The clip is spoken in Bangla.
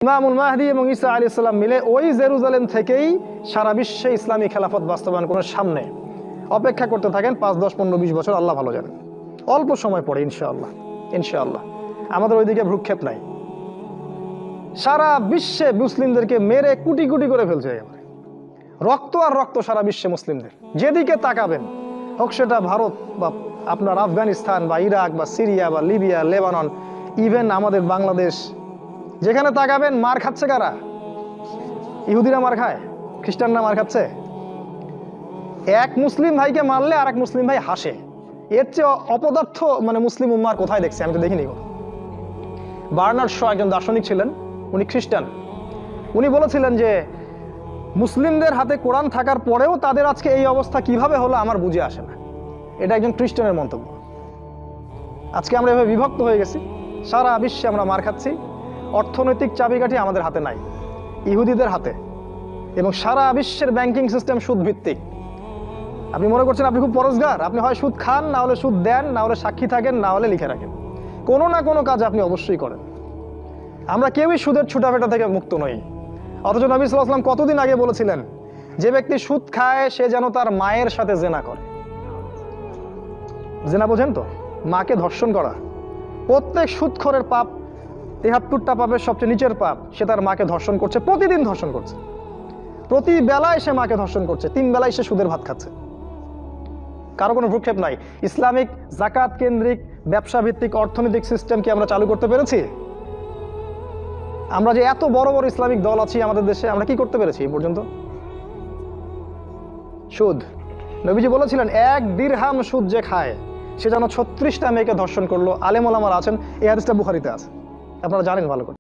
ইমামুল মাহদী এবং ঈসা আলাইহিস সালাম মিলে ওই জেরুজালেম থেকেই সারা বিশ্বে ইসলামী খেলাফত বাস্তবায়ন করার সামনে অপেক্ষা করতে থাকেন 5, 10, 15, 20 বছর, আল্লাহ ভালো জানেন। অল্প সময় পরে ইনশাআল্লাহ ইনশাআল্লাহ আমাদের ওইদিকে ভ্রুক্ষেপ নাই। সারা বিশ্বে মুসলিমদেরকে মেরে কুটি কুটি করে ফেলছে একেবারে, রক্ত আর রক্ত সারা বিশ্বে মুসলিমদের। যেদিকে তাকাবেন, হোক সেটা ভারত বা আপনার আফগানিস্তান বা ইরাক বা সিরিয়া বা লিবিয়া, লেবানন, ইভেন আমাদের বাংলাদেশ, যেখানে তাকাবেন মার খাচ্ছে কারা? ইহুদিরা মার খায়, খ্রিস্টানরা মার খাচ্ছে। এক মুসলিম ভাইকে মারলে আর এক মুসলিম ভাই হাসে। এর চেয়ে অপদার্থ মুসলিম উম্মার কোথায় দেখছি? আমি তো দেখিনি। বার্নার্ড শ একজন দার্শনিক ছিলেন, উনি খ্রিস্টান। উনি বলেছিলেন যে মুসলিমদের হাতে কোরআন থাকার পরেও তাদের আজকে এই অবস্থা কিভাবে হলো আমার বুঝে আসে না। এটা একজন খ্রিস্টানের মন্তব্য। আজকে আমরা এভাবে বিভক্ত হয়ে গেছি, সারা বিশ্বে আমরা মার খাচ্ছি। অর্থনৈতিক চাবিকাঠি আমাদের হাতে নাই, ইহুদিদের হাতে। এবং সারা বিশ্বের ব্যাংকিং সিস্টেম সুদ ভিত্তিক। আপনি মনে করছেন আপনি খুব পরোজগার, আপনি হয় সুদ খান, না হলে সুদ দেন, না হলে সাক্ষী থাকেন, না হলে লিখে রাখেন। কোনো না কোনো কাজ আপনি অবশ্যই করেন। আমরা কেউই সুদের ছুটাফেটা থেকে মুক্ত নই। অথচ নবী সাল্লাল্লাহু আলাইহি ওয়াসাল্লাম কতদিন আগে বলেছিলেন, যে ব্যক্তি সুদ খায় সে যেন তার মায়ের সাথে জেনা করে। জেনা বোঝেন তো? মাকে ধর্ষণ করা। প্রত্যেক সুদখোরের পাপ 73টা পাপের সবচেয়ে নিচের পাপ। সে তার মাকে ধর্ষণ করছে, প্রতিদিন ধর্ষণ করছে, প্রতি বেলায় সে মাকে ধর্ষণ করছে, 3 বেলায় সে সুদের ভাত খাচ্ছে। কারো কোনো ভ্রুক্ষেপ নাই। ইসলামিক জাকাত কেন্দ্রিক ব্যবসা ভিত্তিক অর্থনৈতিক সিস্টেম কি আমরা চালু করতে পেরেছি? আমরা যে এত বড় বড় ইসলামিক দল আছি আমাদের দেশে, আমরা কি করতে পেরেছি এই পর্যন্ত? সুদ। নবীজি বলেছিলেন 1 দিরহাম সুদ যে খায় সে যেন 36টা মেয়েকে ধর্ষণ করলো। আলেম ওলামারা আছেন, এই হাদিসটা বুখারীতে আছে, আপনারা জানেন ভালো করে।